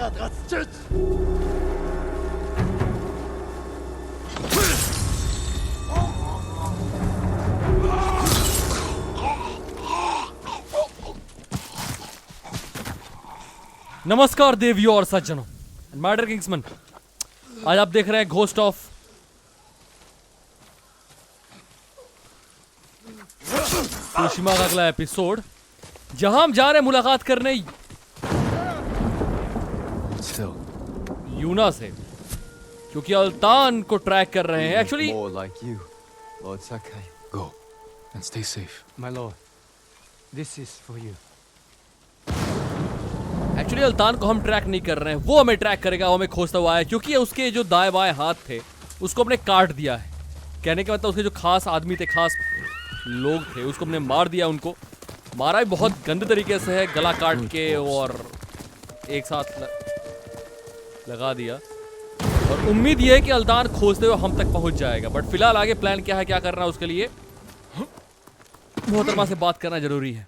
яагаад гацчихэж? नमस्कार देवियों और सज्जनों, मैडर किंग्समैन। आज आप देख रहे हैं घोस्ट ऑफ त्सुशिमा का अगला एपिसोड, जहां हम जा रहे हैं मुलाकात करने यूना से, क्योंकि अल्तान को ट्रैक कर रहे हैं। Actually More like you, Lord Sakai. Go and stay safe. My lord, this is for you. Actually Altan को हम ट्रैक नहीं कर रहे हैं, वो हमें ट्रैक करेगा, वो हमें खोजता हुआ है, क्योंकि उसके जो दाएं बाएं हाथ थे उसको हमने काट दिया है। कहने का मतलब उसके जो खास आदमी थे, खास लोग थे, उसको हमने मार दिया। उनको मारा भी बहुत गंदे तरीके से है, गला काट के और एक साथ लगा दिया। और उम्मीद ये है कि अल्तान खोजते हुए हम तक पहुंच जाएगा। बट फिलहाल आगे प्लान क्या है, क्या करना है, उसके लिए मोहतरमा से बात करना जरूरी है।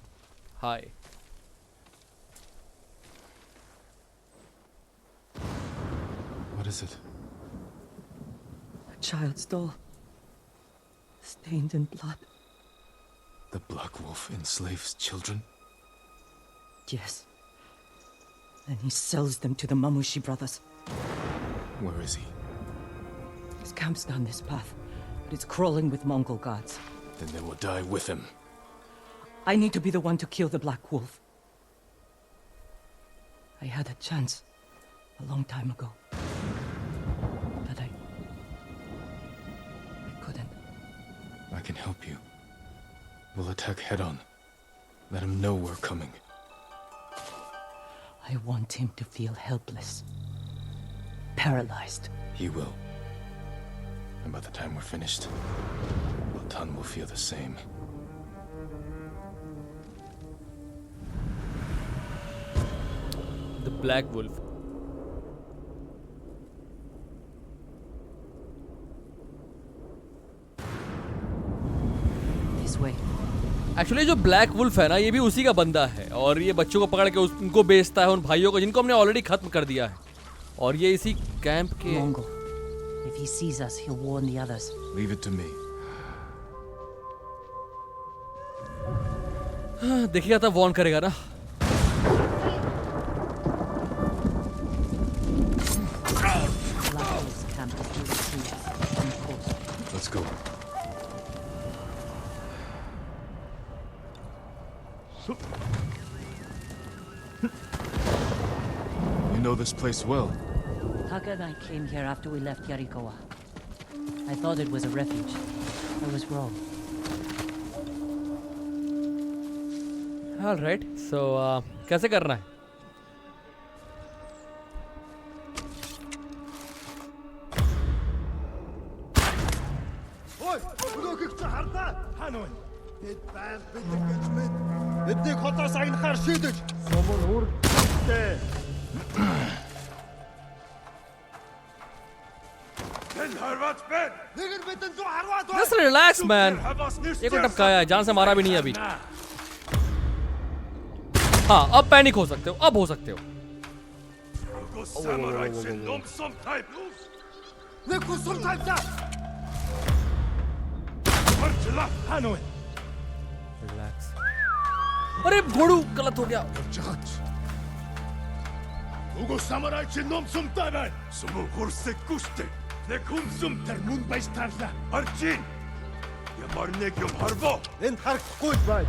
हाय। What is it? A child's doll, stained in blood. The Black Wolf enslaves children? Yes. And he sells them to the Mamushi brothers. Where is he? His camp's down this path, but it's crawling with Mongol guards. Then they will die with him. I need to be the one to kill the Black Wolf. I had a chance a long time ago. But I couldn't. I can help you. We'll attack head on. Let him know we're coming. I want him to feel helpless. Paralyzed. He will. And by the time we're finished, Altan will feel the same. The Black Wolf. This way. Actually जो black wolf है ना, ये भी उसी का बंदा है, और ये बच्चों को पकड़ के उनको बेचता है, उन भाइयों को जिनको हमने ऑलरेडी खत्म कर दिया है। और ये इसी कैंप के Mongol. If he sees us, he'll warn the others. Leave it to me. देखिएगा तब वॉर्न करेगा ना। Black Wolf's camp is through the trees on the coast. Let's go. You know this place well. Taka and I came here after we left Yarikawa. I thought it was a refuge. I was wrong. Alright, so कैसे करना है? Ой, өнөөхийг чи хардаа. Хаана вэ? Бид байл бэлэг гэж мэд. Бидний хотоос аянахаар шийдэж. Сумын үрдээ. Хэн харваач бэ? Нэг нь бидэн зүү харваад бай. Just relax, man. ये को टपकाया है, जान से मारा भी नहीं अभी। हाँ, अब पैनिक हो सकते हो, अब हो सकते हो। Нэг хүсрэл тавьлаа. रिलैक्स। अरे घोड़ू गलत हो गया। Уго самурай чи номсумтай бай. Суму хурсэг гүштэй. Нэг хүмсүм тэр мөн байж тарлаа. Харчин. Ямар нэг юм харбоо. Энд харахгүй бай.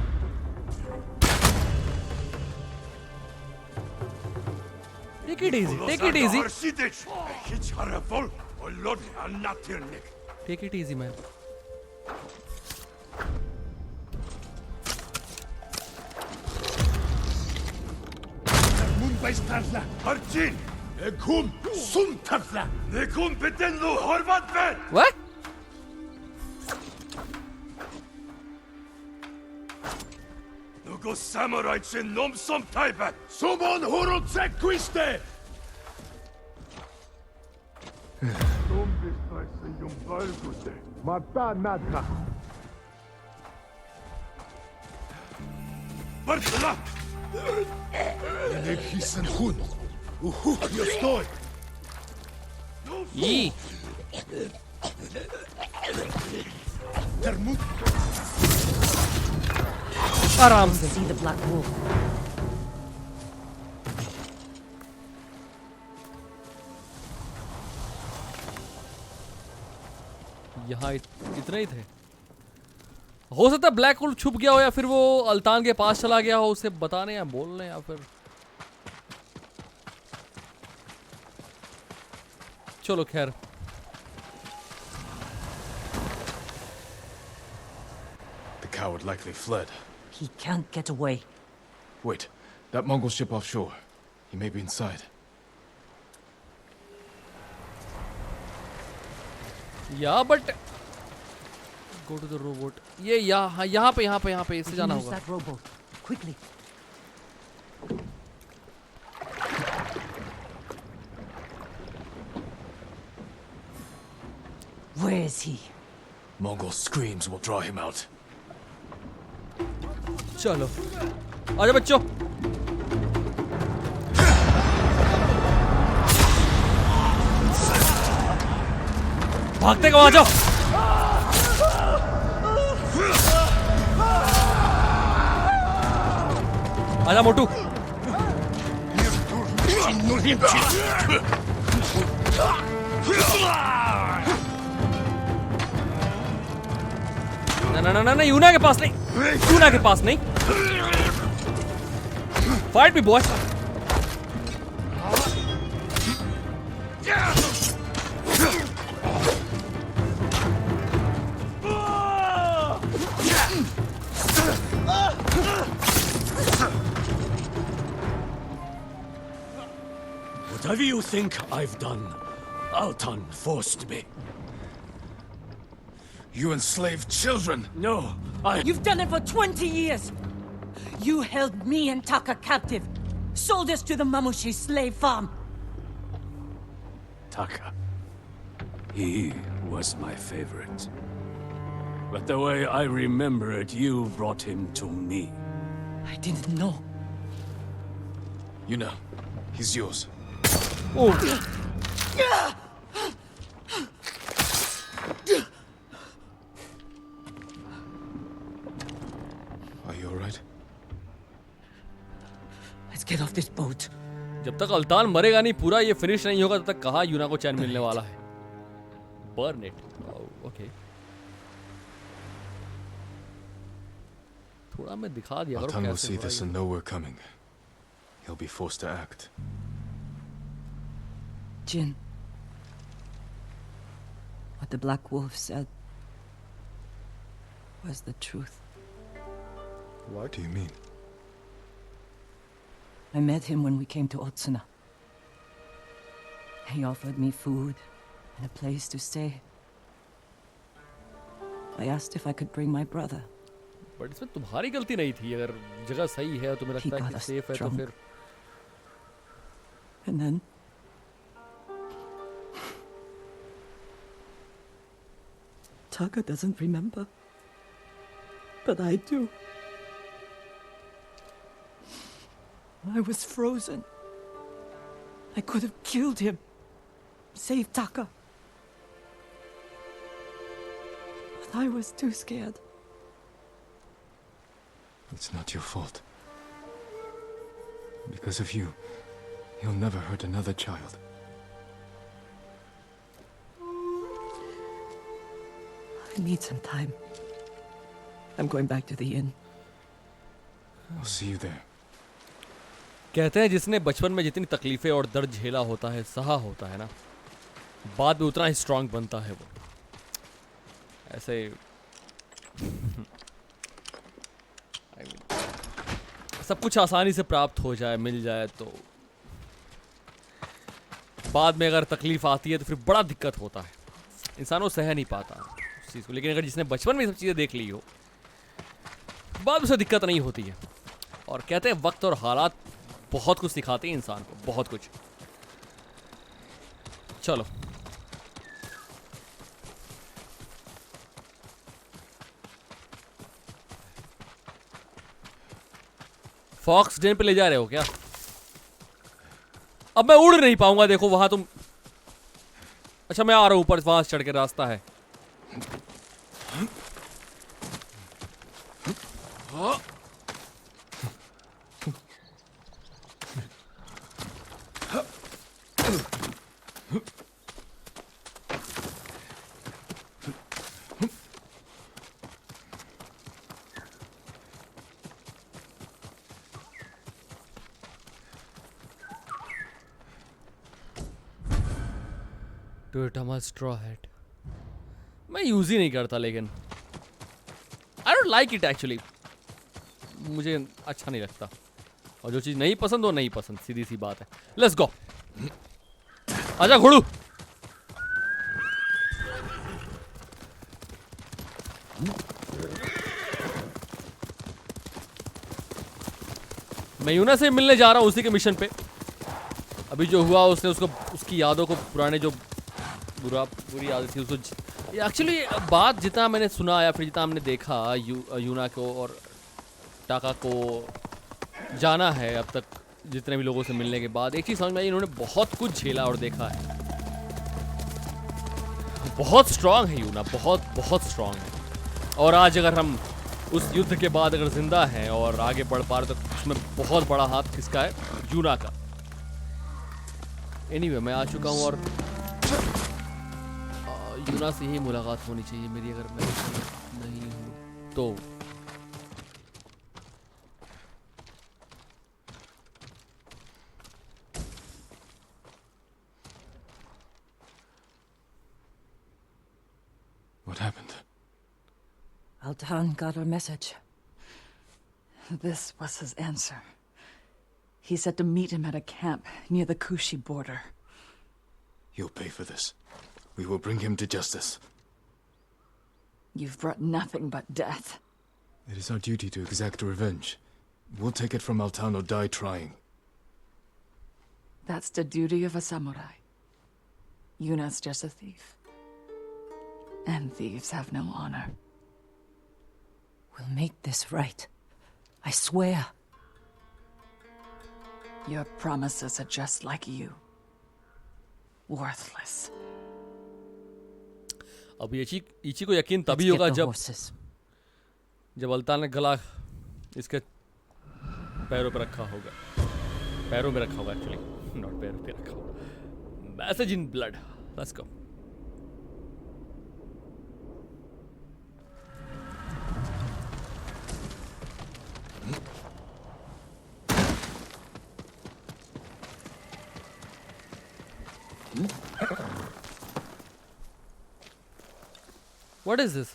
Take it easy, take it easy. Хич харafol. Олод анатирник. Take it easy, man. Мөн байж тарлаа. Харчин. Нэг хүм сум тарлаа. Нэг хүм бидэн лөө хорвоод байна. What? Нөгөө самурай чи номсомтай байна. Сумон хуруцаггүй штэ. Ном бистайсан юм байгуулээ. Мата надха. Барцла. Нэг хийсэн хүн. Yo estoy. E Termund. आराम से। See the Black Wolf. यहाँ इतने ही थे। हो सकता है ब्लैक होल छुप गया हो या फिर वो अल्तान के पास चला गया हो उसे बताने या बोलने या फिर चलो खैर। The coward likely fled. He can't get away. Wait, that Mongol ship offshore. He may be inside. या but go to the robot. ये यहाँ पे इससे We जाना can use होगा। that rowboat. Quickly. Where is he? Mongol screams will draw him out. चलो आजा बच्चों। भागते कहाँ, आ जाओ। आजा मोटू। ना यूना के पास नहीं, यूना के पास नहीं। Fight me boy. Whatever you think I've done, Altan forced me. You enslaved children! No, You've done it for 20 years! You held me and Taka captive, sold us to the Mamushi slave farm. Taka. He was my favorite. But the way I remember it, you brought him to me. I didn't know. You know, he's yours. Oh Are you alright? Let's get off this boat. जब तक अल्तान मरेगा नहीं, पूरा ये finish नहीं होगा, तब तक कहाँ यूना को चैन मिलने वाला है। Burn it. ओके, थोड़ा मैं दिखा दिया करो Altan will कैसे see हो रहा this है and know we're coming. He'll be forced to act. Jin. What the Black Wolf said was the truth. What do you mean? I met him when we came to Otsuna. He offered me food and a place to stay. I asked if I could bring my brother. But इसमें तुम्हारी गलती नहीं थी। अगर जगह सही है, तुम्हें लगता है got कि us सेफ है, तो drunk. फिर And then... Taka doesn't remember. But I do. I was frozen. I could have killed him. Saved Taka. But I was too scared. It's not your fault. Because of you, he'll never hurt another child. I need some time. I'm going back to the inn. I'll see you there. कहते हैं जिसने बचपन में जितनी तकलीफें और दर्द झेला होता है, सहा होता है ना, बाद में उतना ही स्ट्रांग बनता है वो। ऐसे सब कुछ आसानी से प्राप्त हो जाए, मिल जाए, तो बाद में अगर तकलीफ आती है तो फिर बड़ा दिक्कत होता है। इंसान वो सह नहीं पाता उस चीज़ को। लेकिन अगर जिसने बचपन में ये सब चीज़ें देख ली हो, बाद में उसे दिक्कत नहीं होती है। और कहते हैं वक्त और हालात बहुत कुछ सिखाते हैं इंसान को, बहुत कुछ। चलो फॉक्स डेन पे ले जा रहे हो क्या? अब मैं उड़ नहीं पाऊंगा, देखो वहां तुम। अच्छा मैं आ रहा हूं ऊपर, वहां से चढ़ के रास्ता है। टोयोटामा स्ट्रॉ हैट मैं यूज ही नहीं करता, लेकिन I don't like it actually, मुझे अच्छा नहीं लगता। और जो चीज नहीं पसंद वो नहीं पसंद, सीधी सी बात है। लेट्स गो, आजा घोड़ू। मैं यूना से मिलने जा रहा हूँ उसी के मिशन पे। अभी जो हुआ उसने उसको, उसकी यादों को, पुराने जो बुरी आदत थी उसको। एक्चुअली बात जितना मैंने सुना या फिर जितना हमने देखा यूना को और टाका को जाना है अब तक, जितने भी लोगों से मिलने के बाद एक चीज़ समझ में आई, इन्होंने बहुत कुछ झेला और देखा है। बहुत स्ट्रांग है यूना, बहुत बहुत स्ट्रांग है। और आज अगर हम उस युद्ध के बाद अगर जिंदा हैं और आगे बढ़ पा रहे तो उसमें बहुत बड़ा हाथ किसका है? यूना का। एनीवे मैं आ चुका हूँ और यूना से ही मुलाकात होनी चाहिए मेरी, अगर मैं नहीं हूँ तो। What happened? Altan got our message. This was his answer. He said to meet him at a camp near the Kushi border. You'll pay for this. We will bring him to justice. You've brought nothing but death. It is our duty to exact revenge. We'll take it from Altan or die trying. That's the duty of a samurai. Yuna's just a thief. And thieves have no honor. We'll make this right. I swear. Your promises are just like you. Worthless. अब इची को यकीन Let's तभी get होगा the जब horses. अल्तान ने गला इसके पैरों पे रखा होगा। पैरों में रखा होगा एक्चुअली, नॉट पैरों पे रखा होगा। Message in blood, let's go. What is this?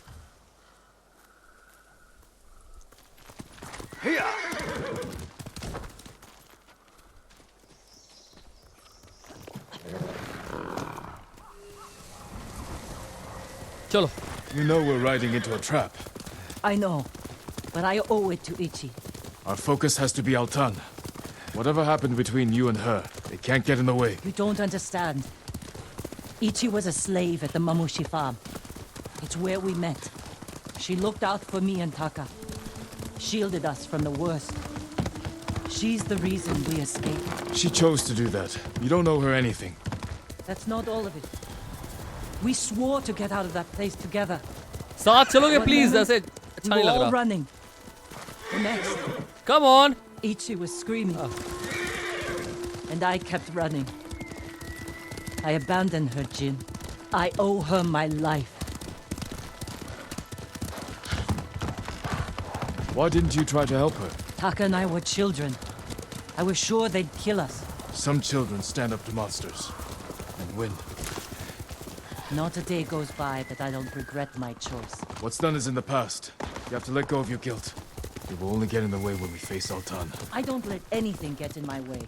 चलो। You know we're riding into a trap. I know, but I owe it to Ichi. Our focus has to be Altan. Whatever happened between you and her, they can't get in the way. You don't understand. Ichi was a slave at the Mamushi farm. It's where we met. She looked out for me and Taka. Shielded us from the worst. She's the reason we escaped. She chose to do that. You don't owe her anything. That's not all of it. We swore to get out of that place together. साथ चलोगे One please, moment, ऐसे We अच्छा were नहीं लग all रहा। running. The next, Come on. Ichi was screaming. And I kept running. I abandoned her, Jin. I owe her my life. Why didn't you try to help her? Taka and I were children. I was sure they'd kill us. Some children stand up to monsters and win. Not a day goes by that I don't regret my choice. What's done is in the past. You have to let go of your guilt. It will only get in the way when we face Altan. I don't let anything get in my way.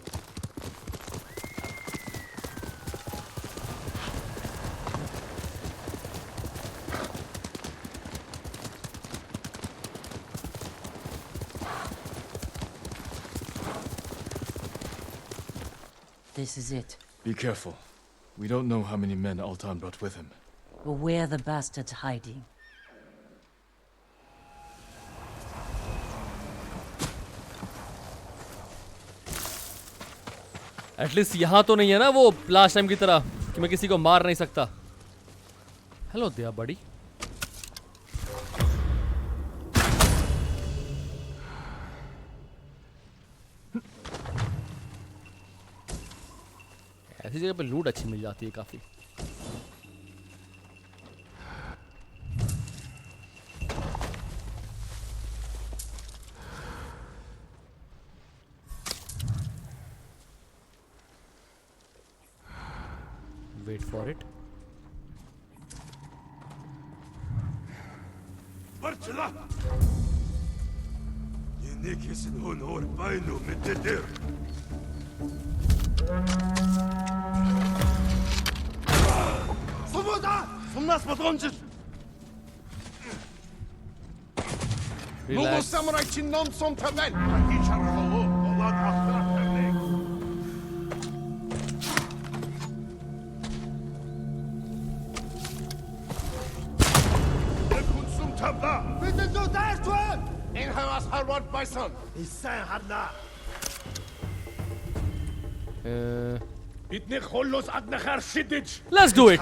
This is it. Be careful. We don't know how many men Altan brought with him. But where the bastard's hiding? At least यहाँ तो नहीं है ना वो last time की तरह कि मैं किसी को मार नहीं सकता। हेलो दिया बड़ी। ऐसी जगह पे लूट अच्छी मिल जाती है काफी। Wait for it. Bartela! Unikisin honor bainu mitedir. Svoboda! Sumnas podłączyć! Relax. samurai чинном som tabel! Taki czarchowo, olad ahtra pewnej. Konsum tabla! Bitte du där tuen! In hamas harward bison! I sen hadla! Bitne khollos adnachar sidij! Let's do it.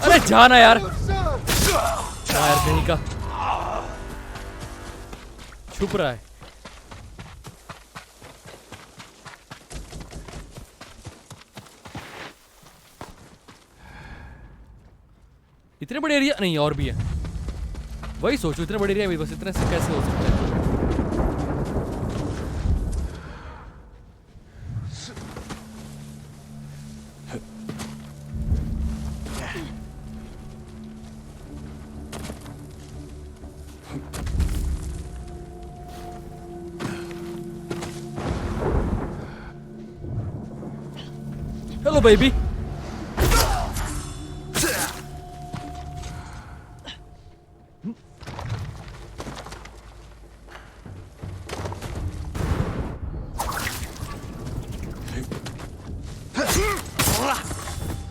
अरे जाना यार यार कहीं का छुप रहा है। इतने बड़े एरिया नहीं और भी है। वही सोचो इतने बड़े एरिया में बस इतने से कैसे हो सकता है। Hello, baby.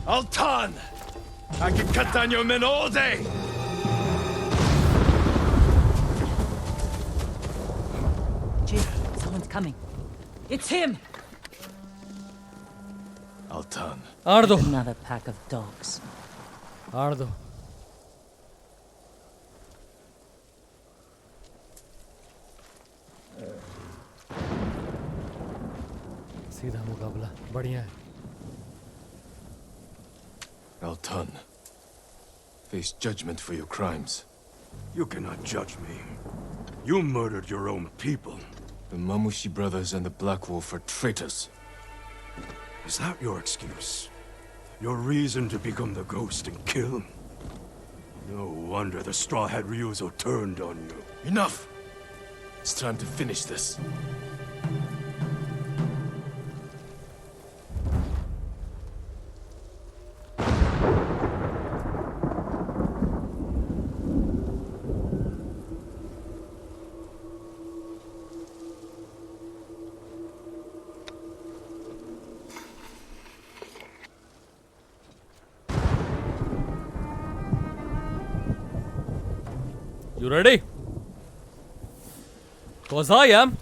Altan! I can cut down your men all day! Jin, someone's coming. It's him! Altan. आड़ दो Another pack of dogs. आड़ दो। सीधा मुकाबला बढ़िया है। Altan, face judgment for your crimes. You cannot judge me. You murdered your own people. The Mamushi brothers and the Black Wolf are traitors. Is that your excuse? Your reason to become the ghost and kill? No wonder the Straw Hat Ryuzo turned on you. Enough! It's time to finish this. You ready? Cause I am.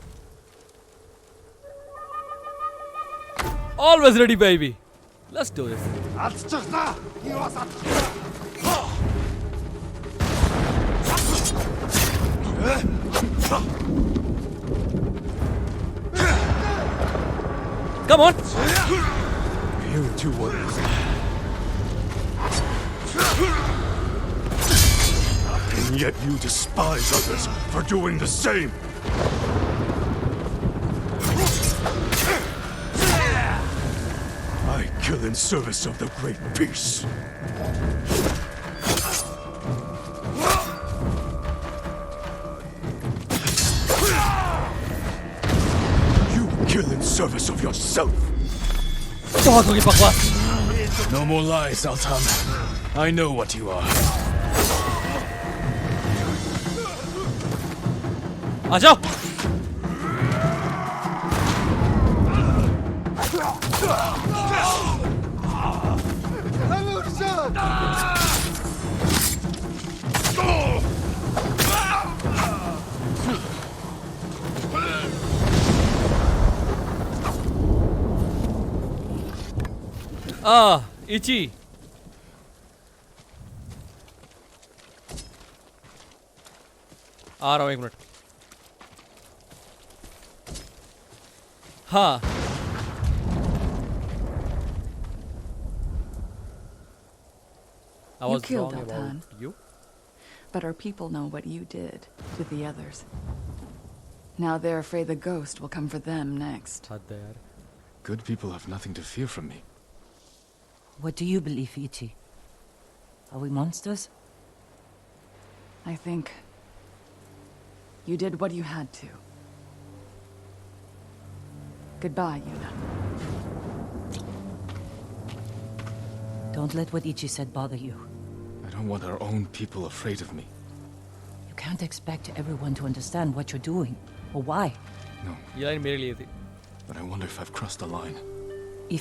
Always ready, baby. Let's do this. Come on. You two ones. And yet you despise others for doing the same. kill in service of the great peace. You kill in service of yourself. बहुत होगी बकवास. No more lies, Altan. I know what you are. आ जाओ. इची. आ रहा हूं 1 minute. हाँ. I You was killed wrong Altan. about you. But our people know what you did to the others. Now they're afraid the ghost will come for them next. हद है यार. Good people have nothing to fear from me. What do you believe, Ichi? Are we monsters? I think you did what you had to. Goodbye, Yuna. Don't let what Ichi said bother you. I don't want our own people afraid of me. You can't expect everyone to understand what you're doing, or why. No, ये line मेरे लिए थी. but I wonder if I've crossed the line.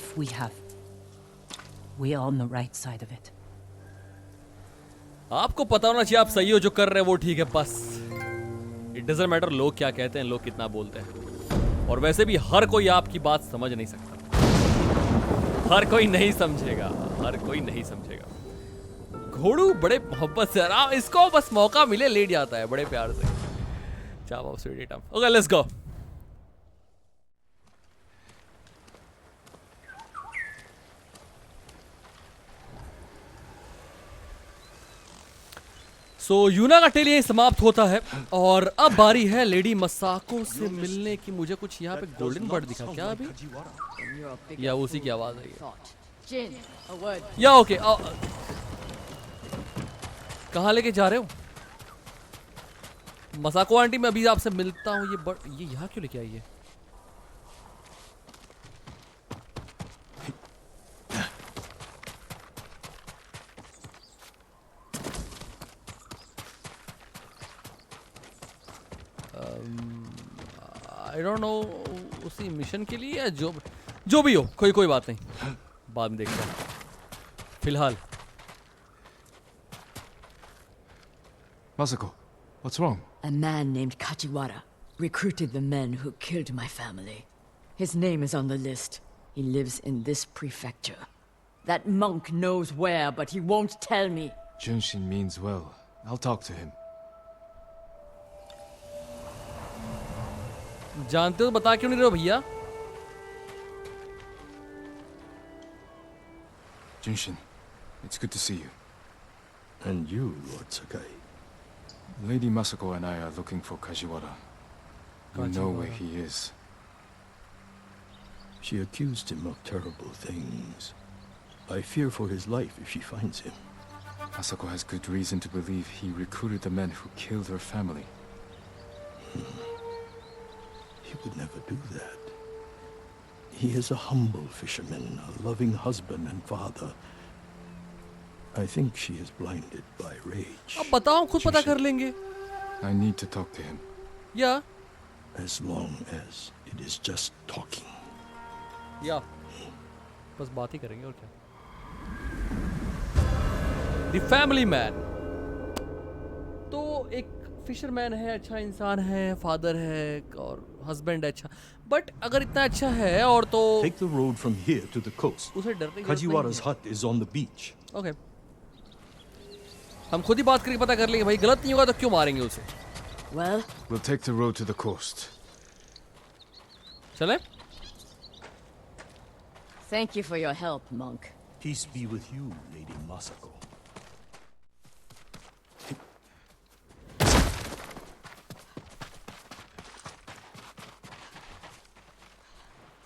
If we have, we are on the right side of it. आपको पता होना चाहिए आप सही हो, जो कर रहे हैं वो ठीक है बस. इट डजंट मैटर लोग क्या कहते हैं, लोग कितना बोलते हैं. और वैसे भी हर कोई आपकी बात समझ नहीं सकता. हर कोई नहीं समझेगा, हर कोई नहीं समझेगा. घोड़ू बड़े मोहब्बत से आराम, इसको बस मौका मिले लेट जाता है बड़े प्यार से. चाहो sweet. Okay let's go. So Yuna का टेल यही समाप्त होता है और अब बारी है लेडी मसाको से मिलने की. मुझे कुछ यहाँ पे गोल्डन बर्ड दिखा क्या अभी, या उसी की आवाज आई है. Jin, a word. या ओके. कहाँ लेके जा रहे हो मसाको आंटी? मैं अभी आपसे मिलता हूँ. ये बर्ड ये यहाँ क्यों लेके आई है? आई डोंट नो उसी मिशन के लिए या जो भी हो, कोई बात नहीं, बाद में देखते हैं. फिलहाल Masako, what's wrong? A man named Kajiwara recruited the men who killed my family. His name is on the list. He lives in this prefecture. That monk knows where, but he won't tell me. Junshin means well. I'll talk to him. जानते हो तो बता क्यों नहीं रहे हो भैया? Junshin, it's good to see you. And you, Lord Sakai. Lady Masako and I are looking for Kajiwara. We know where he is. She accused him of terrible things. I fear for his life if she finds him. Masako has good reason to believe he recruited the men who killed her family. He would never do that. He is a humble fisherman, a loving husband and father. I think she is blinded by rage. अब बताओ, खुद पता कर लेंगे. I need to talk to him. या As long as it is just talking. या बस बात ही करेंगे और क्या. द फैमिली मैन तो एक फिशरमैन है, अच्छा इंसान है, फादर है और हस्बैंड है अच्छा. बट अगर इतना अच्छा है और तो Take the road from here to the coast. उसे डरने की Kajiwara's hut is on the beach. Okay, हम खुद ही बात करके पता कर लेंगे भाई. गलत नहीं होगा तो क्यों मारेंगे उसे. Well, We'll take the road to the coast. चले. thank you for your help, monk. Peace be with you, Lady Masako.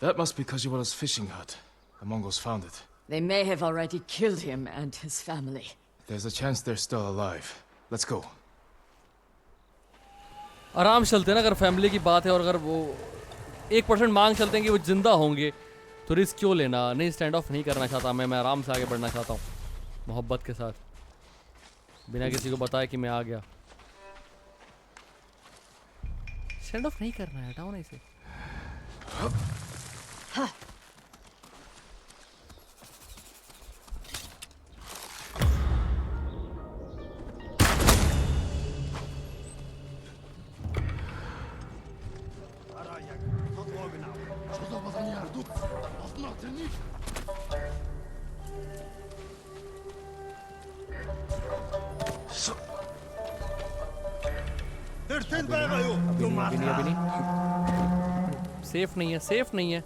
That must be Kajiwara's fishing hut. The Mongols found it. They may have already killed him and his family. There's a chance they're still alive. Let's go. आराम से चलते हैं ना, अगर family की बात है और अगर वो 1% मांग चलते हैं कि वो जिंदा होंगे तो रिस्क क्यों लेना। नहीं, स्टैंड ऑफ नहीं करना चाहता मैं आराम से आगे बढ़ना चाहता हूँ मोहब्बत के साथ, बिना किसी को बताए कि मैं आ गया। स्टैंड ऑफ नहीं करना है, हटाओ ना इसे। सेफ नहीं है, सेफ नहीं है।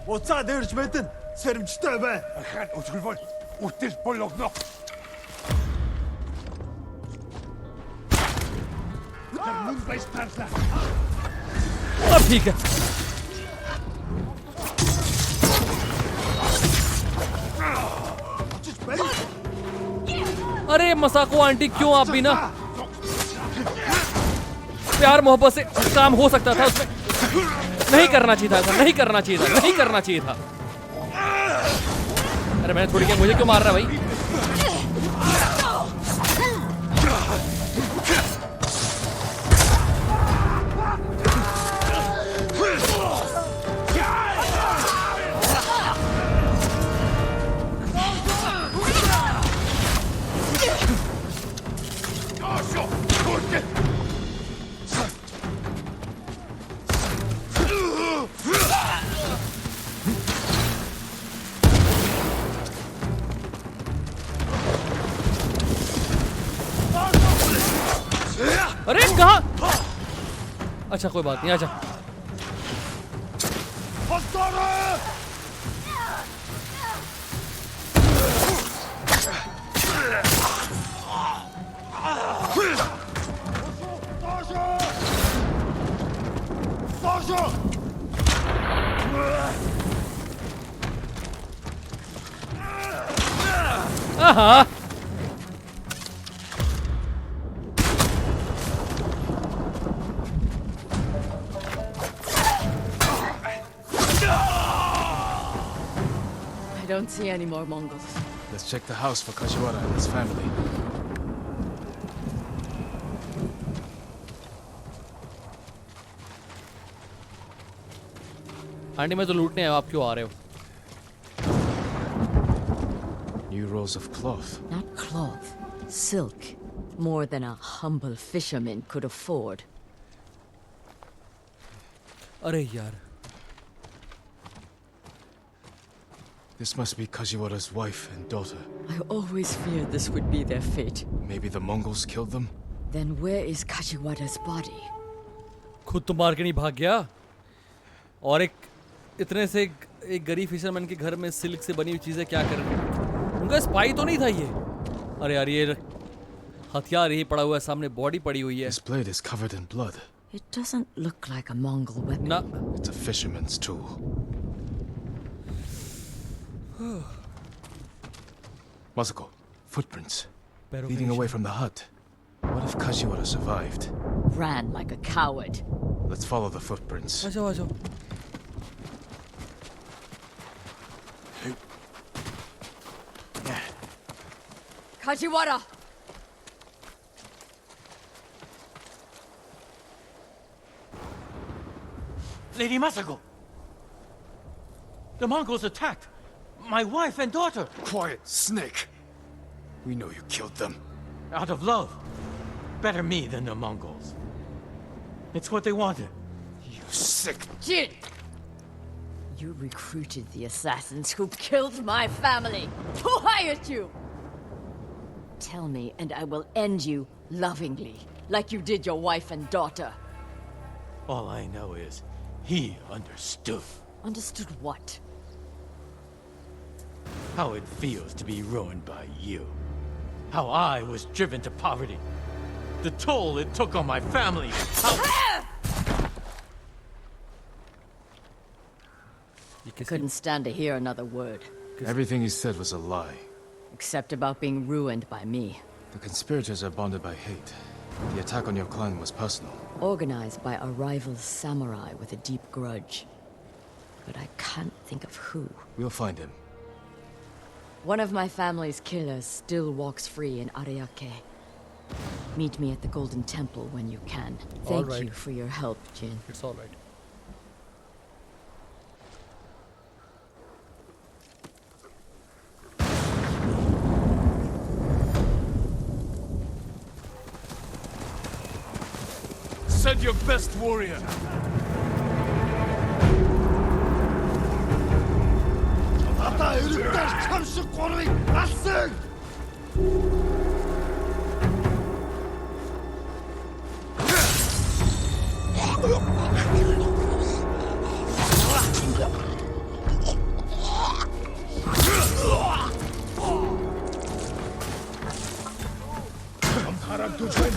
وتصعد رجبتن سير مجتبه خان وتلفون وتلفون لك نق ترمون بيسترسل अब ठीक है। अरे मसाको आंटी, क्यों आप भी ना, प्यार मोहब्बत से काम हो सकता था, उसमें नहीं करना चाहिए था, ऐसा नहीं करना चाहिए था, नहीं करना चाहिए था। अरे मैंने थोड़ी क्या, मुझे क्यों मार रहा है भाई? अरे कहाँ? अच्छा कोई बात नहीं, आजा। हाँ, I don't see any more Mongols. Let's check the house for Kajiwara and his family. Aunty मैं तो लूटने आया, आप क्यों आ रहे हो? New rolls of cloth. Not cloth, silk. More than a humble fisherman could afford. अरे यार, This must be Kajiwara's wife and daughter. I always feared this would be their fate. Maybe the Mongols killed them? Then where is Kajiwara's body? खुद तो मार के नहीं भाग गया, और इतने से एक गरीब फिशरमैन के घर में सिल्क से बनी हुई चीजें क्या कर रही हैं? उनका स्पाई तो नहीं था ये? अरे यार, ये हथियार यही पड़ा हुआ है सामने, बॉडी पड़ी हुई है। This blade is covered in blood. It doesn't look like a Mongol weapon. ना, It's a fisherman's tool. Masako, footprints. पैरों Leading के away from the hut. What if Kajiwara survived? Ran like a coward. Let's follow the footprints. आ जाओ, आ जाओ। Kajiwara! Lady Masako! The Mongols attacked my wife and daughter Quiet, snake! We know you killed them. out of love. Better me than the Mongols. It's what they wanted. You sick... Jin! You recruited the assassins who killed my family. Who hired you? Tell me, and I will end you lovingly, like you did your wife and daughter. All I know is he understood Understood what? how it feels to be ruined by you. How I was driven to poverty. The toll it took on my family. ये किसी Couldn't stand to hear another word. Everything he said was a lie. Except about being ruined by me. The conspirators are bonded by hate. The attack on your clan was personal. Organized by a rival samurai with a deep grudge. But I can't think of who. We'll find him. One of my family's killers still walks free in Ariake. Meet me at the Golden Temple when you can. Thank right. you for your help, Jin. It's all right. Send your best warrior. Ата өрөвдөр чам шиг гурвыг алсан. Хамхарам түжин.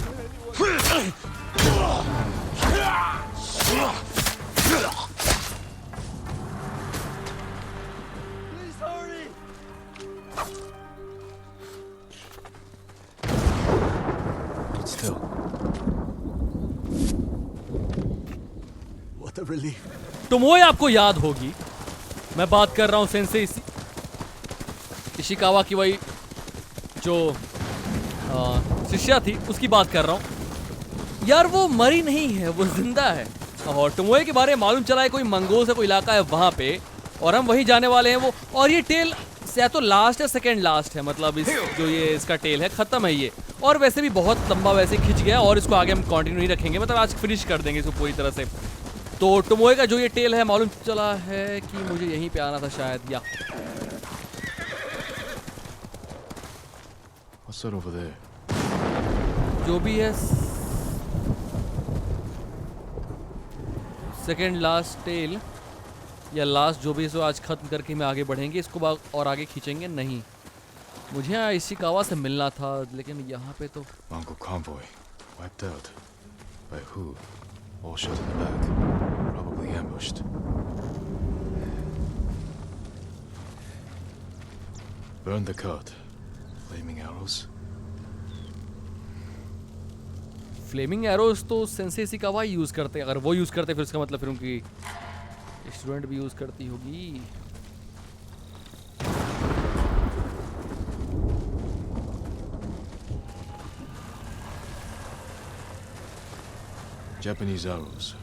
But still, What a relief. Tomoe आपको याद होगी, मैं बात कर रहा हूँ sense Ishikawa की, वही जो शिष्या थी उसकी बात कर रहा हूँ यार। वो मरी नहीं है, वो जिंदा है। और टोमोए के बारे में मालूम चला है कोई मंगोल से कोई इलाका है वहाँ पे, और हम वहीं जाने वाले हैं। वो और ये टेल या तो लास्ट है सेकंड लास्ट है, मतलब इस जो ये इसका टेल है खत्म है ये। और वैसे भी बहुत लंबा वैसे खिंच गया, और इसको आगे हम कंटिन्यू नहीं रखेंगे, मतलब आज फिनिश कर देंगे इसको पूरी तरह से। तो टोमोए का जो ये टेल है मालूम चला है कि मुझे यहीं पे आना था शायद, या what's that over there? जो भी है सेकेंड लास्ट टेल या लास्ट जो भी है, सो आज खत्म करके मैं आगे बढ़ेंगे इसको और आगे खींचेंगे नहीं। मुझे यहाँ इशिकावा से मिलना था, लेकिन यहाँ पे तो Mongol convoy. Wiped out. By who? All shot in the back. Probably ambushed. Burn the cart. Flaming arrows. Flaming arrows तो सेंसे इशिकावा ही यूज़ करते हैं। अगर वो यूज़ करते फिर उसका मतलब फिर उनकी स्टूडेंट भी यूज़ करती होगी। Japanese arrows.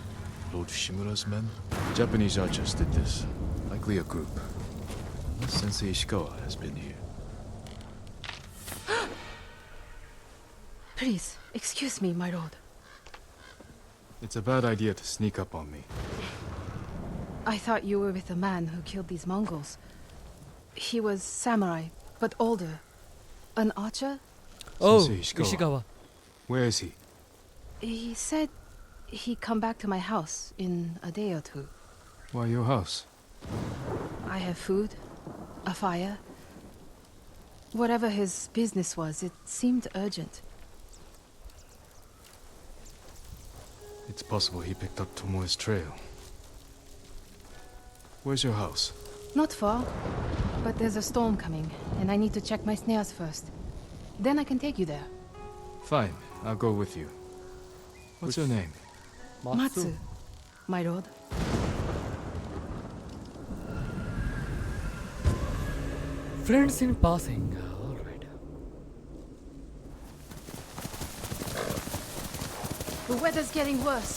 Lord Shimura's men? Japanese archers did this. Likely a group. Unless Sensei Ishikawa has been here. Please, excuse me, my lord. It's a bad idea to sneak up on me. I thought you were with the man who killed these Mongols. He was samurai, but older. An archer? Oh, Sensei Ishikawa. Where is he? He said he'd come back to my house in a day or two. Why your house? I have food, a fire. Whatever his business was, it seemed urgent. It's possible he picked up Tomoe's trail. Where's your house? Not far, but there's a storm coming, and I need to check my snares first. Then I can take you there. Fine, I'll go with you. What's your name? Matsu, my lord. Friends in passing. All right. The weather's getting worse.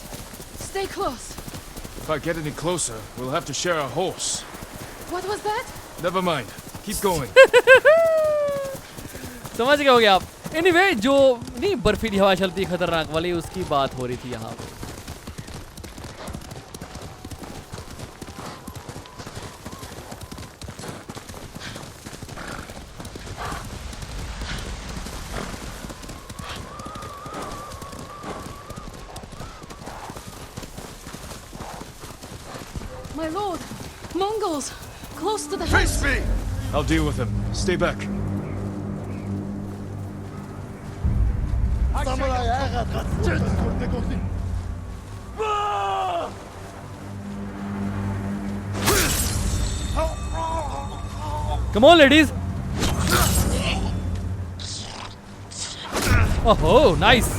Stay close. If I get any closer, we'll have to share a horse. What was that? Never mind. Keep going. समझ गए होगे आप। Anyway, जो नहीं बर्फीली हवा चलती है खतरनाक वाली, उसकी बात हो रही थी यहाँ पे। My lord! Mongols! Close to the Face house! me! I'll deal with him. Stay back. Samurai айгаад гацчихсан хүрдэг үгүй. Come on, ladies. Oh, nice.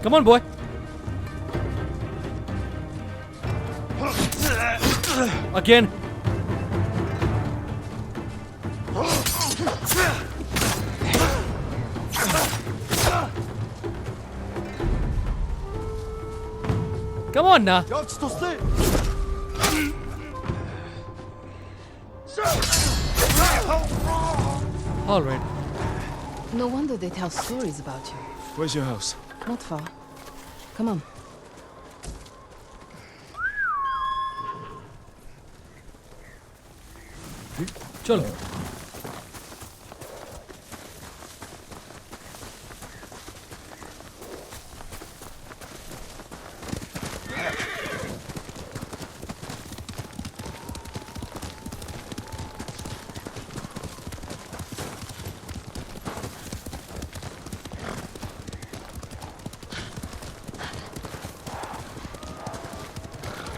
Come on, boy. Again. Come on now. All right. No wonder they tell stories about you. Where's your house? Not far. Come on. चलो.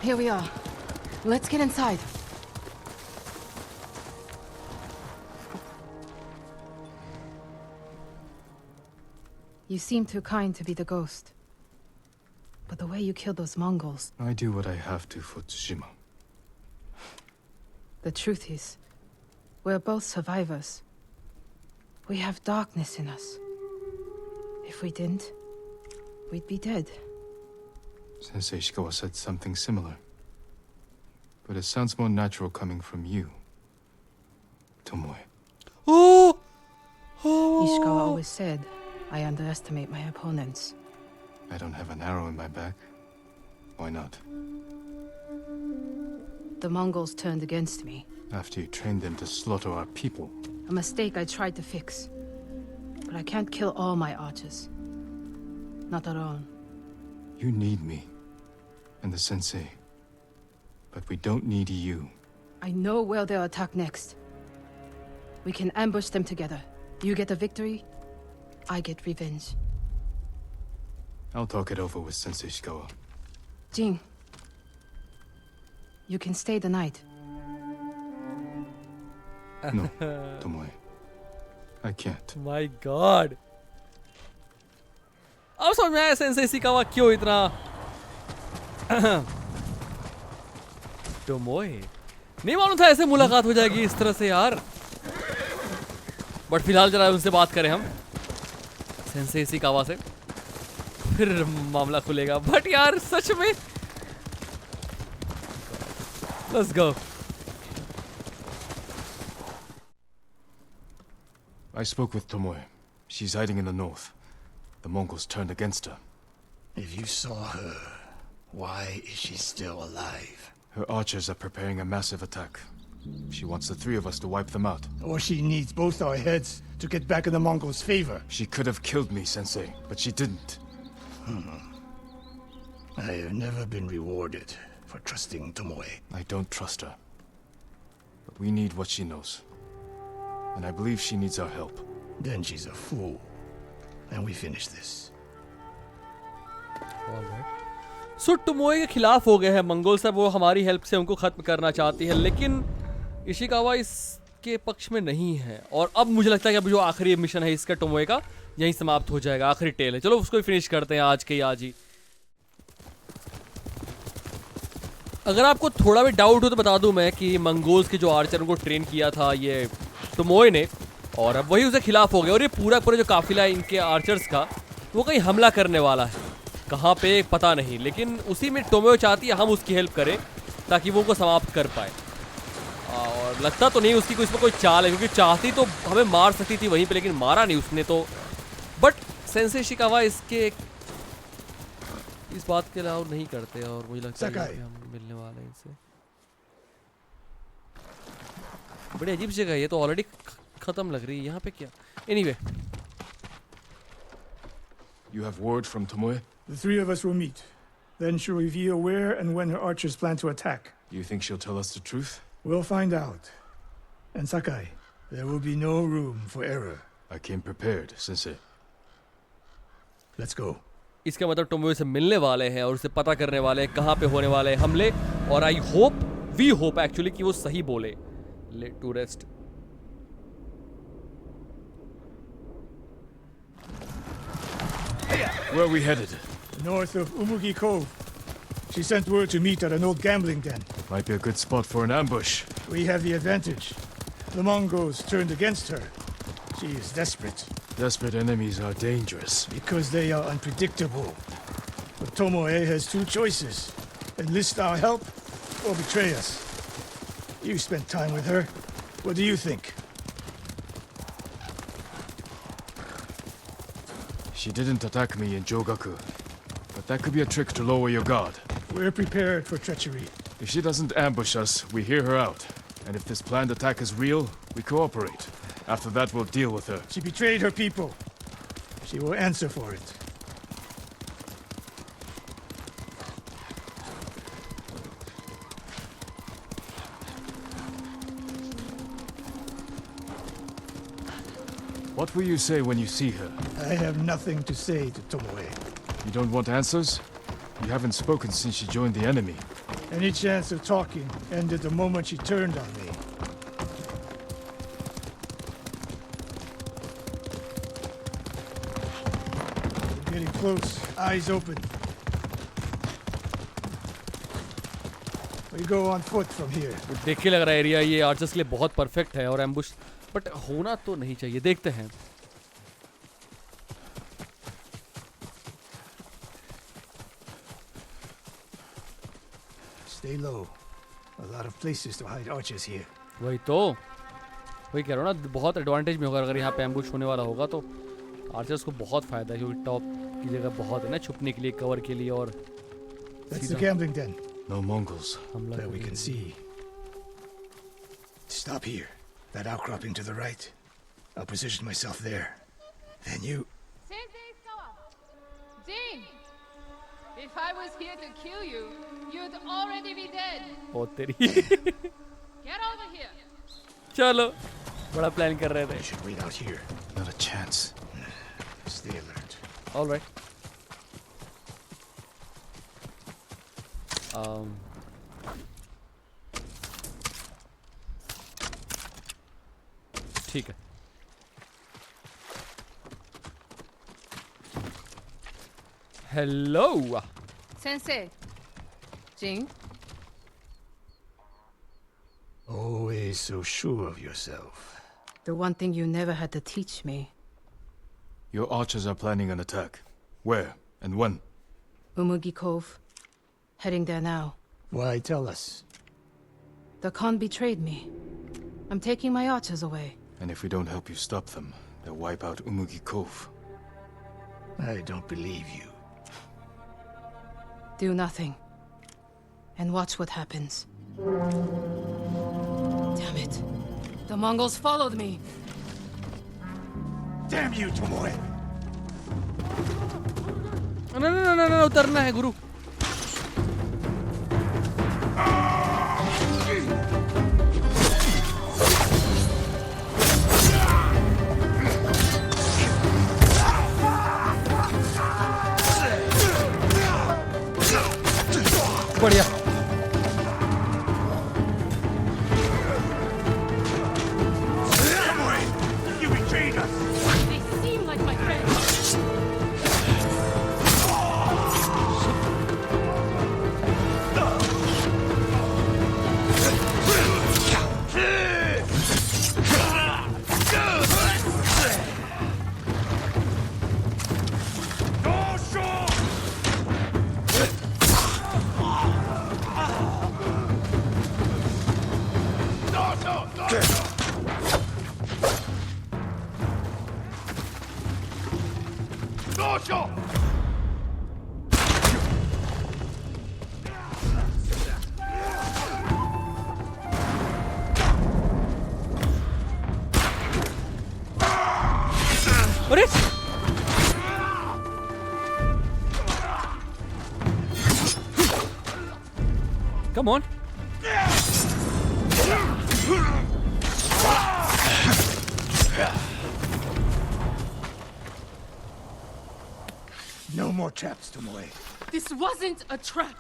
Here we are. Let's get inside. You seem too kind to be the ghost. But the way you killed those Mongols, I do what I have to for Tsushima. the truth is, we're both survivors. We have darkness in us. If we didn't, we'd be dead. Sensei Ishikawa said something similar. But it sounds more natural coming from you, Tomoe. Oh. Ishikawa always said, I underestimate my opponents. I don't have an arrow in my back. Why not? The Mongols turned against me. After you trained them to slaughter our people. A mistake I tried to fix. But I can't kill all my archers. Not alone. You need me. And the sensei. But we don't need you. I know where they'll attack next. We can ambush them together. You get a victory, I get revenge. I'll talk it over with Sensei Ishikawa. Jing, you can stay the night. No, Tomoe. I can't. My God. अब समझ में आया Sensei Ishikawa क्यों इतना Tomoe नहीं मालूम था ऐसे मुलाकात हो जाएगी इस तरह से यार. बट फिलहाल जरा उनसे बात करें हम सेंसेई इशिकावा से, फिर मामला खुलेगा. बट यार सच में let's go. I spoke with Tomoe. She's hiding in the north. The Mongols turned against her. If you saw her, why is she still alive? Her archers are preparing a massive attack. She wants the three of us to wipe them out. Or she needs both our heads to get back in the Mongols' favor. She could have killed me, Sensei, but she didn't. I have never been rewarded for trusting Tomoe. I don't trust her. But we need what she knows. And I believe she needs our help. Then she's a fool. And we finish this. So Tomoe के खिलाफ हो गए हैं Mongol सब. वो हमारी help से उनको खत्म करना चाहती है, लेकिन इशिकावा इसके पक्ष में नहीं है. और अब मुझे लगता है कि अब जो आखिरी मिशन है इसका टोमोए का यहीं समाप्त हो जाएगा. आखिरी टेल है, चलो उसको ही फिनिश करते हैं आज के ही आज ही. अगर आपको थोड़ा भी डाउट हो तो बता दूं मैं कि मंगोल्स के जो आर्चर को ट्रेन किया था ये टोमोए ने, और अब वही उसके खिलाफ हो गया. और ये पूरा जो काफिला है इनके आर्चर्स का वो कहीं हमला करने वाला है. कहाँ पे पता नहीं, लेकिन उसी में टोमोए चाहती है हम उसकी हेल्प करें ताकि वो उनको समाप्त कर पाए. और लगता तो नहीं उसकी कोई इसमें कोई चाल है, क्योंकि चाहती तो हमें मार सकती थी वहीं पे, लेकिन मारा नहीं उसने तो. बट सेंसेई इशिकावा इसके इस बात के अलावा नहीं करते. और मुझे लगता है कि हम मिलने वाले हैं इनसे. बड़ी अजीब जगह है ये तो, ऑलरेडी खत्म लग रही है. यहाँ पे क्या anyway. You have word from Tomoe? The three of us will meet. Then she'll reveal where and when her archers plan to attack. You think she'll tell us the truth? We'll find out. And Sakai, there will be no room for error. I came prepared, Sensei. Let's go. इसका मतलब Tomoe से मिलने वाले हैं और उसे पता करने वाले हैं कहाँ पे होने वाले हैं हमले, और I hope, we hope actually कि वो सही बोले. Late to rest. Where are we headed? North of Umugi Cove. She sent word to meet at an old gambling den. Might be a good spot for an ambush. We have the advantage. The Mongols turned against her. She is desperate. Desperate enemies are dangerous. Because they are unpredictable. But Tomoe has two choices. Enlist our help or betray us. You spent time with her. What do you think? She didn't attack me in Jogaku. But that could be a trick to lower your guard. We're prepared for treachery. If she doesn't ambush us, we hear her out. And if this planned attack is real, we cooperate. After that, we'll deal with her. She betrayed her people. She will answer for it. What will you say when you see her? I have nothing to say to Tomoe. You don't want answers? You haven't spoken since she joined the enemy. Any chance of talking ended the moment she turned on me. We're getting close. Eyes open. We go on foot from here. देख के लग रहा है area ये archers के लिए बहुत perfect है और एम्बुश, बट होना तो नहीं चाहिए. देखते हैं. Stay low. A lot of places to hide archers here. वही तो, वही कह रहा हूँ ना, बहुत एडवांटेज में होगा अगर यहाँ पे एम्बुश होने वाला होगा तो आर्चर्स को बहुत फायदा है, क्योंकि टॉप की जगह बहुत है ना छुपने के लिए, कवर के लिए. और That's the gambling den. No Mongols. हमला That we करेंगे. can see. Stop here. That outcropping to the right. I'll position myself there. Then you... Sensei Sawa! Jin! If I was here to kill you, you'd already be dead. ओ तेरी. Get over here. चलो, बड़ा plan कर रहे थे. I should wait out here. Not a chance. Stay alert. All right. ठीक है. Hello. Sensei. Jin? Always so sure of yourself. The one thing you never had to teach me. Your archers are planning an attack. Where and when? Umugi Cove. Heading there now. Why tell us? The Khan betrayed me. I'm taking my archers away. And if we don't help you stop them, they'll wipe out Umugi Cove. I don't believe you. Do nothing. And watch what happens. Damn it. The Mongols followed me. Damn you, Tomoe! ना उतरना है गुरु. बढ़िया. You betrayed us! They seem like my friends. अरे come on. No more traps, Tomoe. This wasn't a trap.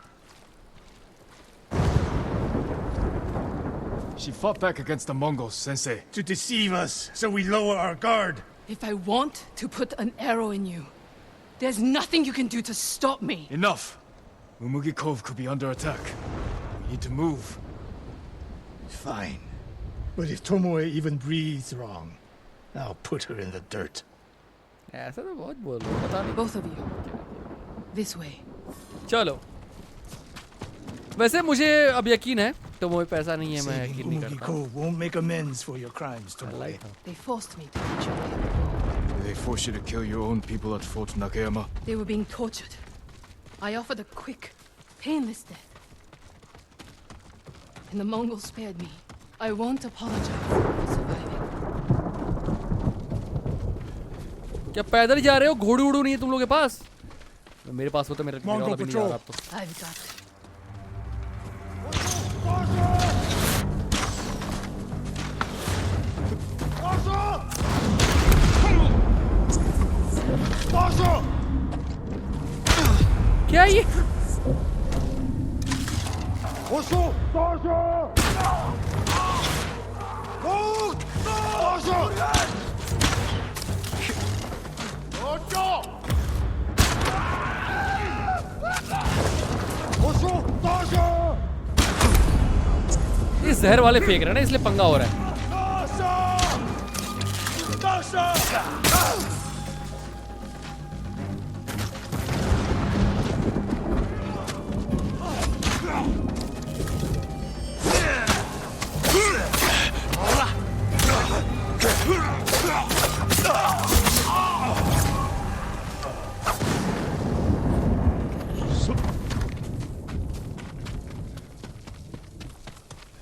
She fought back against the Mongols, Sensei. To deceive us, so we lower our guard. If I want to put an arrow in you, there's nothing you can do to stop me. Enough! Umugi Cove could be under attack. We need to move. Fine. But if Tomoe even breathes wrong, I'll put her in the dirt. ऐसा तो बहुत बोल रहे हो, पता नहीं। Both of you. This way. चलो। वैसे मुझे अब यकीन है, तो मुझे पैसा नहीं है, मैं यकीन नहीं Umugi करता। Cove won't make amends for your crimes, I Tomoe. like her. They forced me to teach you way before. Did they force you to kill your own people at Fort Nakayama? They were being tortured. I offered a quick, painless death. And the Mongols spared me. I won't apologize for surviving. क्या पैदल ही जा रहे हो? घोड़ू उड़ू नहीं है तुम लोग के पास? मेरे पास होता मेरा Mongol वाला भी नहीं आ patrol. रहा अब तो। I've got it. क्या ये? ये जहर वाले फेंक रहे हैं ना, इसलिए पंगा हो रहा है।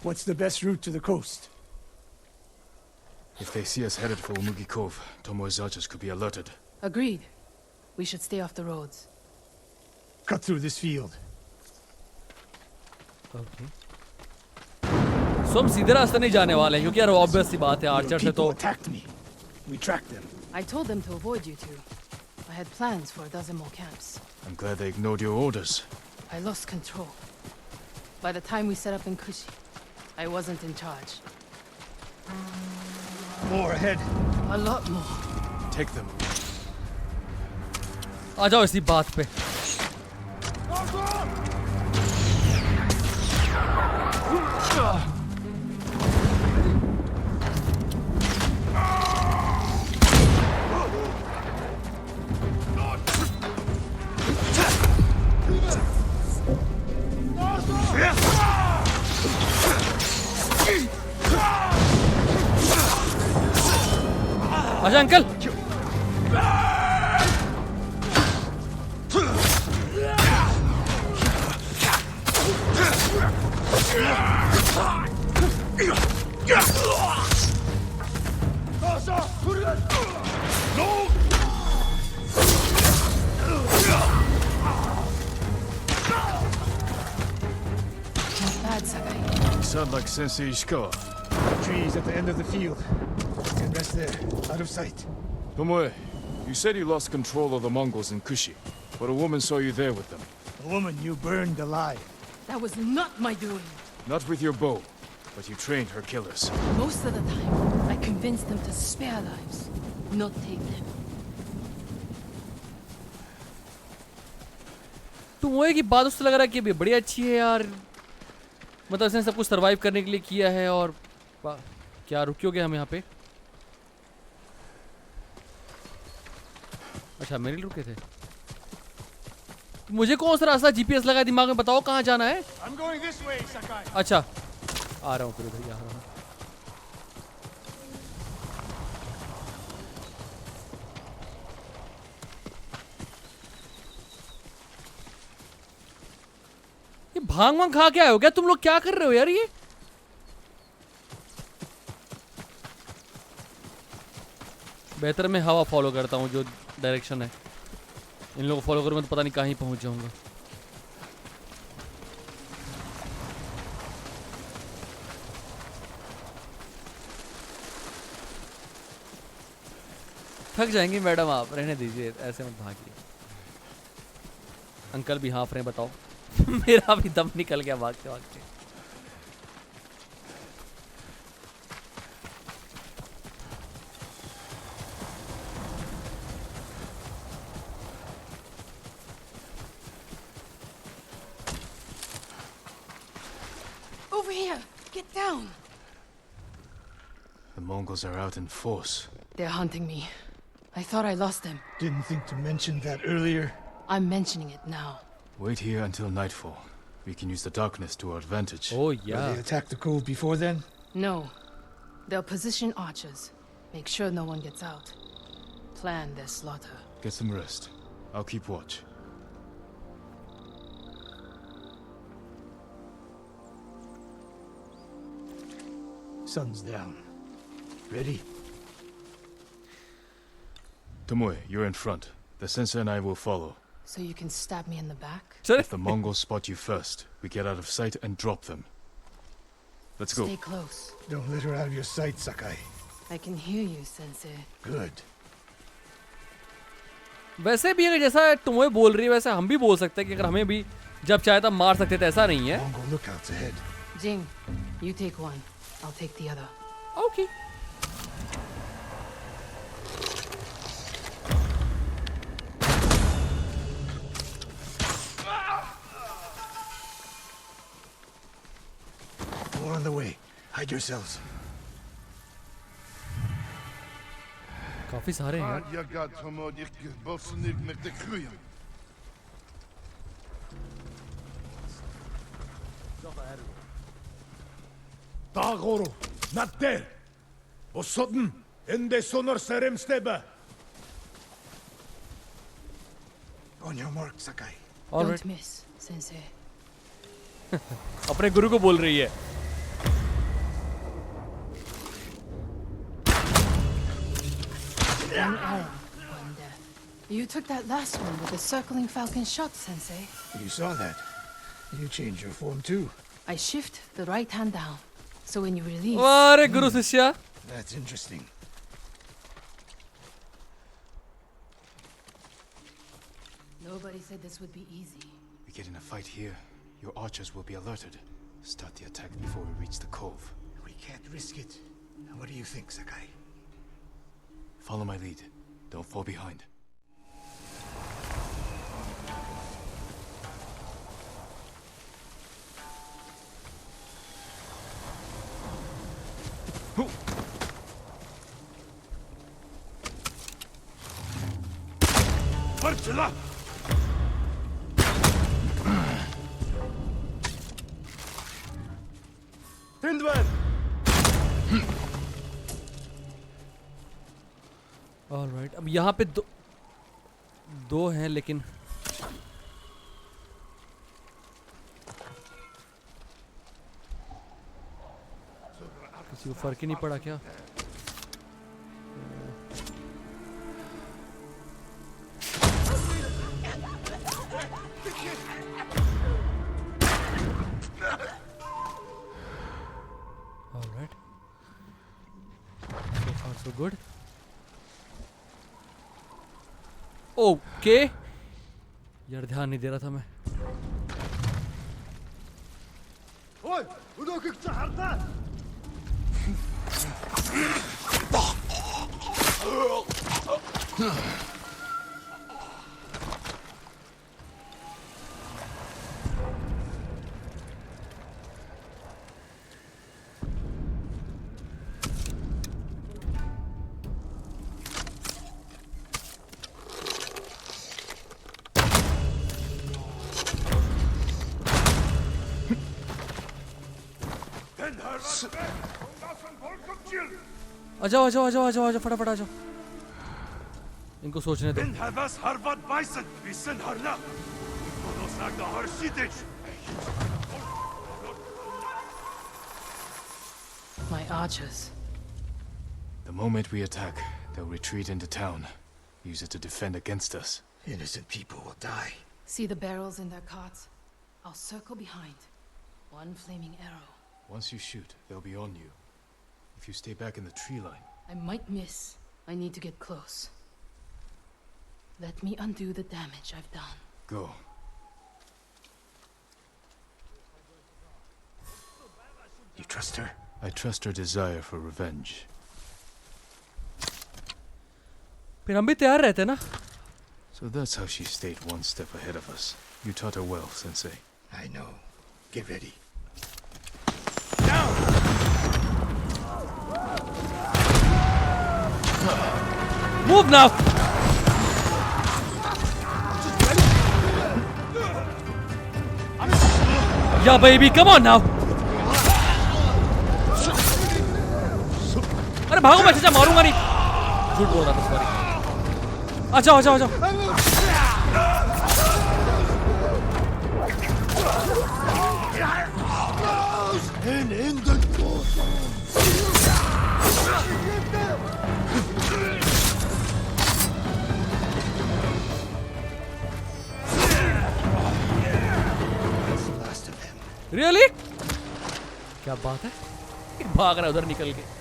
What's the best route to the coast? If they see us headed for Umugi Cove, Tomoe's archers could be alerted. Agreed. We should stay off the roads. Cut through this field. सो हम सीधे रास्ते नहीं जाने वाले हैं, क्योंकि यार obvious सी बात है, Your आर्चर से people तो attacked me. We tracked them. I told them to avoid you two. I had plans for a dozen more camps. I'm glad they ignored your orders. I lost control. By the time we set up in Kushi, I wasn't in charge. More ahead. A lot more. Take them. आ जाओ इसी बात पे। आजा uncle. Not bad, Sakai. You sound like Sensei Ishikawa. Trees at the end of the field. You can rest there, out of sight. Tomoe, you said you lost control of the Mongols in Kushi, but a woman saw you there with them. A woman you burned alive. That was not my doing. Not with your bow, but you trained her killers. Most of the time, I convinced them to spare lives, not take them. Tomoe की बात उससे लग रहा है कि बड़ी अच्छी है यार, मतलब इसने सब कुछ सरवाइव करने के लिए किया है। और क्या रुकियोगे हम यहाँ पे? अच्छा मेरे लिए रुके थे। मुझे कौन सा रास्ता जीपीएस लगा दिमाग में, बताओ कहाँ जाना है? I'm going this way, Sakai. अच्छा आ रहा हूँ फिर उधर ही आ रहा हूँ। ये भांग वांग खा के आए हो क्या तुम लोग? क्या कर रहे हो यार ये? बेहतर मैं हवा फॉलो करता हूँ, जो डायरेक्शन है। इन लोगों को फॉलो करूँगा तो पता नहीं कहाँ ही पहुँच जाऊँगा। थक जाएंगी मैडम आप, रहने दीजिए, ऐसे मत भागिए। अंकल भी हाँफ रहे हैं, बताओ। मेरा भी दम निकल गया भागते भागते। Over here! Get down! The Mongols are out in force. They're hunting me. I thought I lost them. Didn't think to mention that earlier. I'm mentioning it now. Wait here until nightfall. We can use the darkness to our advantage. Oh Will yeah. they attack the cove before then? No. They'll position archers. Make sure no one gets out. Plan their slaughter. Get some rest. I'll keep watch. Sun's down. Ready? Tomoe, you're in front. The sensei and I will follow. So you can stab me in the back? चल If the Mongols spot you first, we get out of sight and drop them. Let's go. Stay close. Don't let her out of your sight, Sakai. I can hear you, Sensei. Good. वैसे भी अगर जैसा तुम्हें बोल रही है वैसे हम भी बोल सकते हैं कि अगर हमें भी जब चाहे तब मार सकते थे, ऐसा नहीं है। Mongol lookouts ahead. Jing, you take one. I'll take the other. Okay. More on the way. Hide yourselves. काफी सारे हैं यार। Dagoro, not there. Og sudden, ende sonor serem steba. On your mark, Sakai. All Don't right. miss, Sensei. अपने गुरु को बोल रही है। One arrow, one death. You took that last one with the circling falcon shot, Sensei. You saw that. You changed your form too. I shift the right hand down, so when you release... अरे गुरु शिष्या। That's interesting. Nobody said this would be easy. We get in a fight here, your archers will be alerted. Start the attack before we reach the cove. We can't risk it. What do you think, Sakai? Follow my lead. Don't fall behind. Marchela! Tindwan! All right. अब यहाँ पे दो हैं लेकिन किसी को फर्क ही नहीं पड़ा क्या? All right. So far so good. Okay यार ध्यान नहीं दे रहा था मैं। Oi! Udo kiksaharta! आ जाओ आ जाओ आ जाओ आ जाओ आ जाओ फटाफट आ जाओ। इनको सोचने दो। Den havas harvat bison, wissen harla. Kono sagda harshitish. My archers. The moment we attack, they'll retreat into town. Use it to defend against us. Innocent people will die. See the barrels in their carts? I'll circle behind. One flaming arrow. Once you shoot, they'll be on you. If you stay back in the tree line, I might miss. I need to get close. Let me undo the damage I've done. Go. You trust her? I trust her desire for revenge. फिर हम भी तैयार रहते ना. So that's how she stayed one step ahead of us. You taught her well, Sensei. I know. Get ready. Move now. Yeah, baby, come on now. अरे भागो मैं चाचा मारूंगा नहीं. झूठ बोल रहा था सॉरी. अच्छा अच्छा अच्छा. And in the last of them. Really? क्या बात है? भाग रहा है उधर निकल के.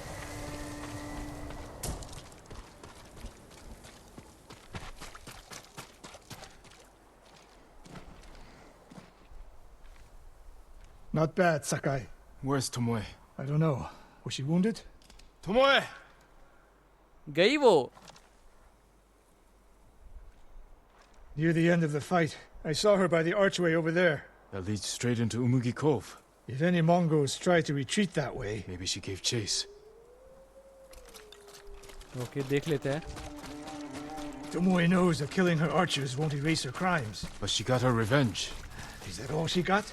Not bad, Sakai. Where's Tomoe? I don't know. Was she wounded? Tomoe! गई वो. Near the end of the fight, I saw her by the archway over there. That leads straight into Umugi Cove. If any Mongols try to retreat that way, Maybe she gave chase. Okay, देख लेते हैं. Tomoe knows that killing her archers won't erase her crimes. But she got her revenge. Is that all she got?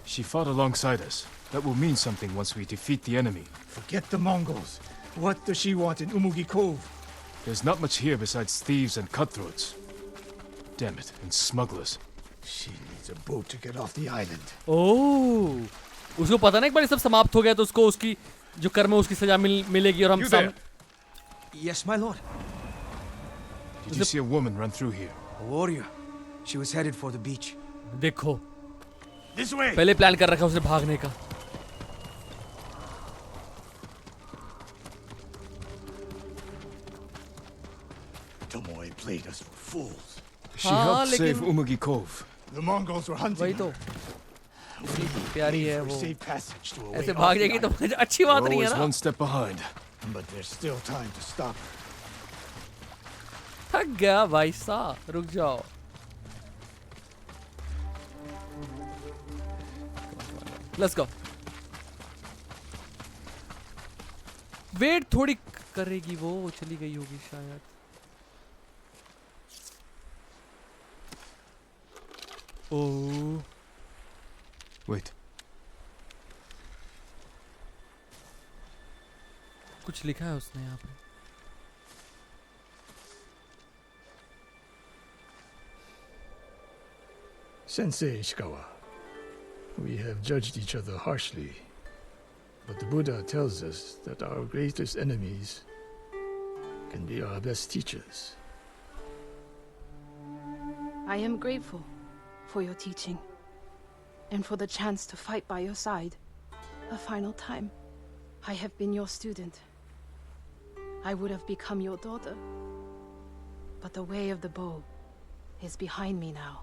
She fought alongside us. That will mean something once we defeat the enemy. Forget the Mongols. What does she want in Umugi Cove? There's not much here besides thieves and cutthroats. Damn it, and smugglers. She needs a boat to get off the island. Oh, उसको पता नहीं एक बार ये सब समाप्त हो गया तो उसको उसकी जो कर्म है उसकी सजा मिलेगी और हम सब. Yes, my lord. Did you see a woman run through here? A warrior. She was headed for the beach. देखो. This way. पहले प्लान कर रखा उसने भागने का. Tomoe played us for fools. She हाँ, helped save लेकिन- Umugi Cove. The Mongols were hunting वही तो. her. इतनी प्यारी है For वो. safe passage to a way ऐसे off भाग the जाएगी तो island. अच्छी बात We're नहीं है always ना. one step behind. But there's still time to stop her. थक गया भाई साहब. रुक जाओ. Let's go. वेट थोड़ी करेगी वो. चली गई होगी शायद. ओह. Wait. कुछ लिखा है उसने यहाँ पे. Sensei Ishikawa, we have judged each other harshly, but the Buddha tells us that our greatest enemies can be our best teachers. I am grateful for your teaching and for the chance to fight by your side a final time. I have been your student. I would have become your daughter. But the way of the bow is behind me now.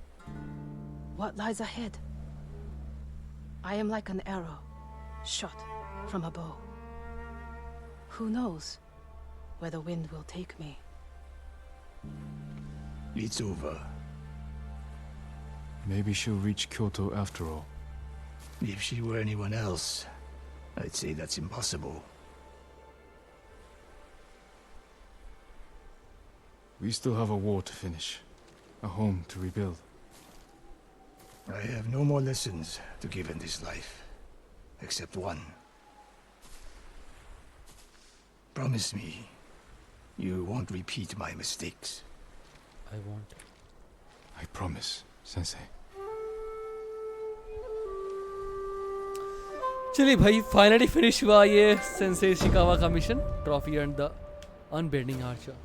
What lies ahead? I am like an arrow shot from a bow. Who knows where the wind will take me? It's over. Maybe she'll reach Kyoto after all. If she were anyone else, I'd say that's impossible. We still have a war to finish. A home to rebuild. I have no more lessons to give in this life, except one. Promise me, you won't repeat my mistakes. I won't. I promise, Sensei. चलिए भाई finally finish हुआ ये sensei Ishikawa का mission. Trophy and the unbending Archer.